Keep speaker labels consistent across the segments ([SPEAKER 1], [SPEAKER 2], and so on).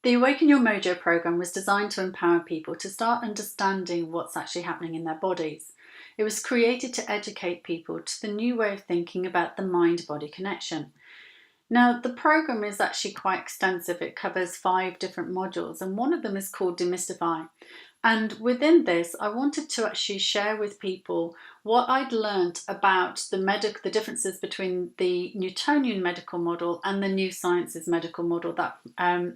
[SPEAKER 1] The Awaken Your Mojo program was designed to empower people to start understanding what's actually happening in their bodies. It was created to educate people to the new way of thinking about the mind-body connection. Now, the program is actually quite extensive. It covers 5 different modules, and one of them is called Demystify. And within this, I wanted to actually share with people what I'd learned about the differences between the Newtonian medical model and the new sciences medical model that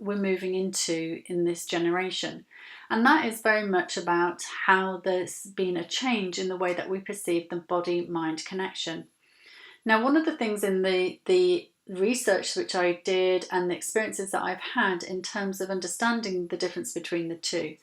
[SPEAKER 1] we're moving into in this generation. And that is very much about how there's been a change in the way that we perceive the body-mind connection. Now, one of the things in the research which I did and the experiences that I've had in terms of understanding the difference between the two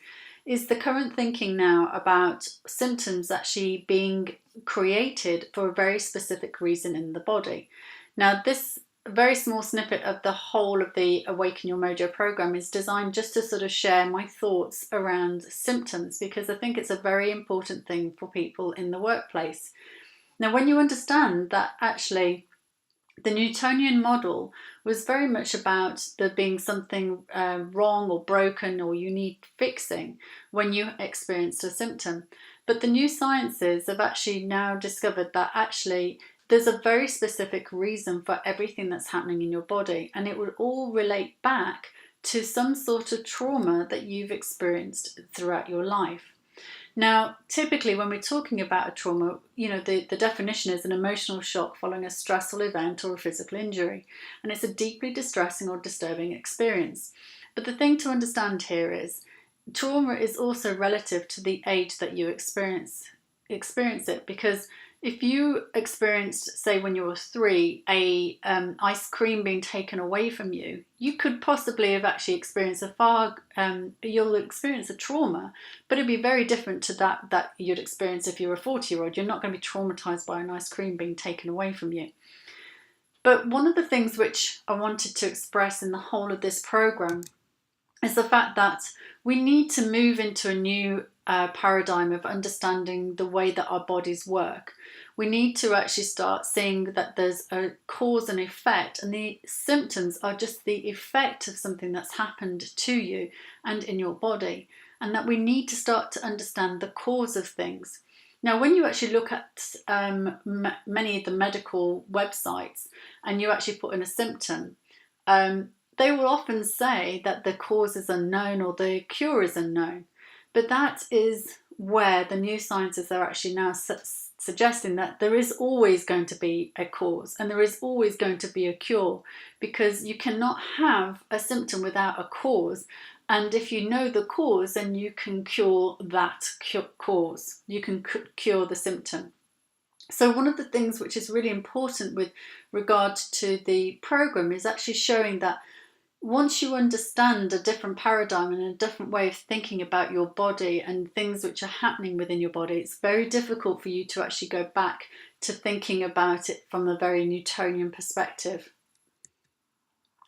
[SPEAKER 1] is the current thinking now about symptoms actually being created for a very specific reason in the body. Now, this very small snippet of the whole of the Awaken Your Mojo program is designed just to sort of share my thoughts around symptoms, because I think it's a very important thing for people in the workplace. Now, when you understand that actually the Newtonian model was very much about there being something wrong or broken or you need fixing when you experienced a symptom. But the new sciences have actually now discovered that actually there's a very specific reason for everything that's happening in your body, and it would all relate back to some sort of trauma that you've experienced throughout your life. Now, typically when we're talking about a trauma, the definition is an emotional shock following a stressful event or a physical injury, and it's a deeply distressing or disturbing experience. But the thing to understand here is trauma is also relative to the age that you experience it, because if you experienced, say when you were 3, a ice cream being taken away from you, you could possibly have actually experienced you'll experience a trauma, but it'd be very different to that you'd experience if you were a 40-year-old. You're not going to be traumatized by an ice cream being taken away from you. But one of the things which I wanted to express in the whole of this program is the fact that we need to move into a new paradigm of understanding the way that our bodies work. We need to actually start seeing that there's a cause and effect, and the symptoms are just the effect of something that's happened to you and in your body, and that we need to start to understand the cause of things. Now, when you actually look at many of the medical websites and you actually put in a symptom, they will often say that the cause is unknown or the cure is unknown. But that is where the new sciences are actually now suggesting that there is always going to be a cause and there is always going to be a cure, because you cannot have a symptom without a cause. And if you know the cause, then you can cure that cause. You can cure the symptom. So one of the things which is really important with regard to the program is actually showing that once you understand a different paradigm and a different way of thinking about your body and things which are happening within your body, it's very difficult for you to actually go back to thinking about it from a very Newtonian perspective.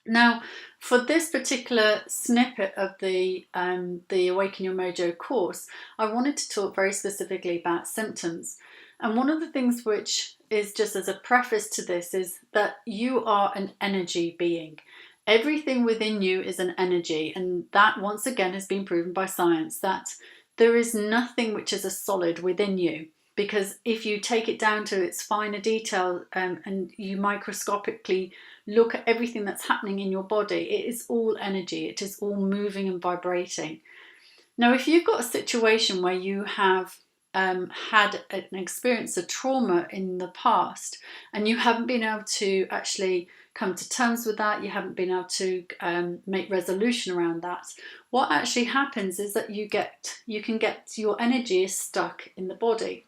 [SPEAKER 1] Now, for this particular snippet of the Awaken Your Mojo course, I wanted to talk very specifically about symptoms. And one of the things which is just as a preface to this is that you are an energy being. Everything within you is an energy, and that once again has been proven by science, that there is nothing which is a solid within you, because if you take it down to its finer detail and you microscopically look at everything that's happening in your body, it is all energy, it is all moving and vibrating. Now, if you've got a situation where you have had an experience of trauma in the past and you haven't been able to actually come to terms with that, you haven't been able to make resolution around that, what actually happens is that you can get your energy stuck in the body.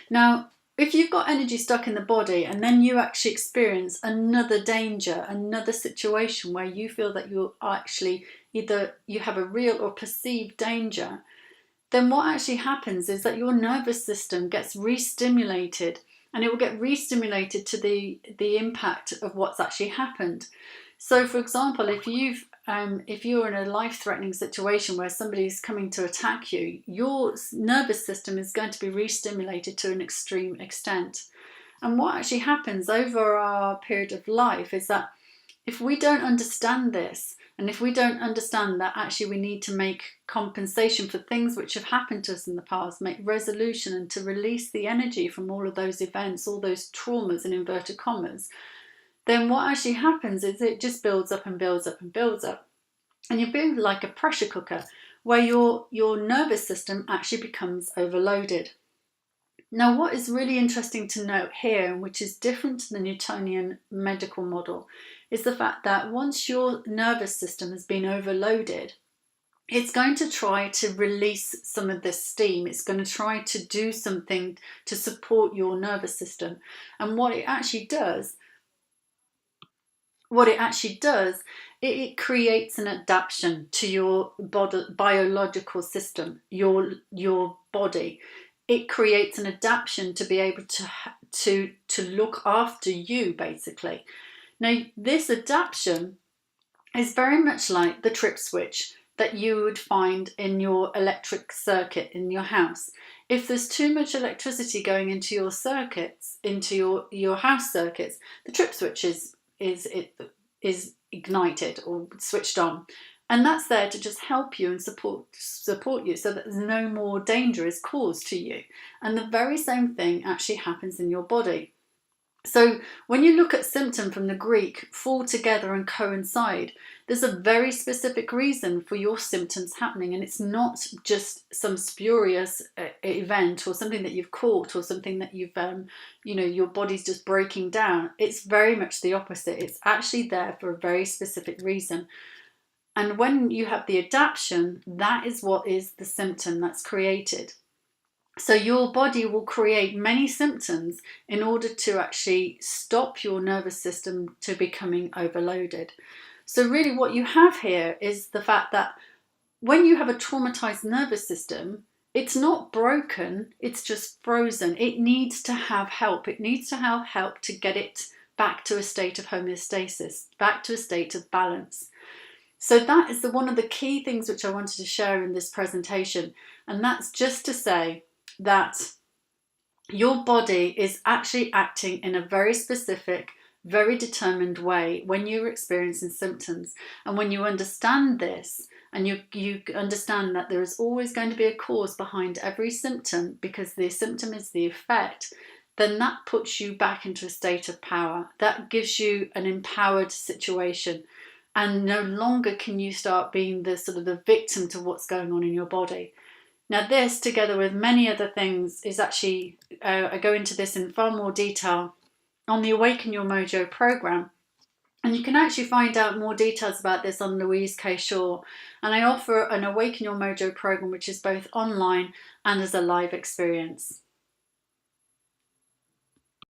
[SPEAKER 1] Now, if you've got energy stuck in the body and then you actually experience another danger, another situation where you feel that you're actually either you have a real or perceived danger, then what actually happens is that your nervous system gets re-stimulated, and it will get re-stimulated to the impact of what's actually happened. So, for example, if you're in a life-threatening situation where somebody's coming to attack you, your nervous system is going to be re-stimulated to an extreme extent. And what actually happens over our period of life is that if we don't understand this, And if we don't understand that actually we need to make compensation for things which have happened to us in the past, make resolution and to release the energy from all of those events, all those traumas in inverted commas, then what actually happens is it just builds up and builds up and builds up. And you build like a pressure cooker where your nervous system actually becomes overloaded. Now, what is really interesting to note here, and which is different to the Newtonian medical model, is the fact that once your nervous system has been overloaded, it's going to try to release some of this steam. It's going to try to do something to support your nervous system. And what it actually does, it creates an adaptation to your biological system, your body. It creates an adaptation to be able to look after you, basically. Now, this adaptation is very much like the trip switch that you would find in your electric circuit in your house. If there's too much electricity going into your circuits, into your house circuits, the trip switch is ignited or switched on. And that's there to just help you and support you so that there's no more danger is caused to you. And the very same thing actually happens in your body. So when you look at symptom from the Greek, fall together and coincide, there's a very specific reason for your symptoms happening. And it's not just some spurious event or something that you've caught or something that you've, your body's just breaking down. It's very much the opposite. It's actually there for a very specific reason. And when you have the adaptation, that is what is the symptom that's created. So your body will create many symptoms in order to actually stop your nervous system to becoming overloaded. So really what you have here is the fact that when you have a traumatized nervous system, it's not broken, it's just frozen. It needs to have help. It needs to have help to get it back to a state of homeostasis, back to a state of balance. So that is one of the key things which I wanted to share in this presentation. And that's just to say that your body is actually acting in a very specific, very determined way when you're experiencing symptoms. And when you understand this, and you understand that there is always going to be a cause behind every symptom, because the symptom is the effect, then that puts you back into a state of power. That gives you an empowered situation. And no longer can you start being the victim to what's going on in your body. Now this, together with many other things, is actually, I go into this in far more detail on the Awaken Your Mojo program. And you can actually find out more details about this on Louise K. Shaw. And I offer an Awaken Your Mojo program, which is both online and as a live experience.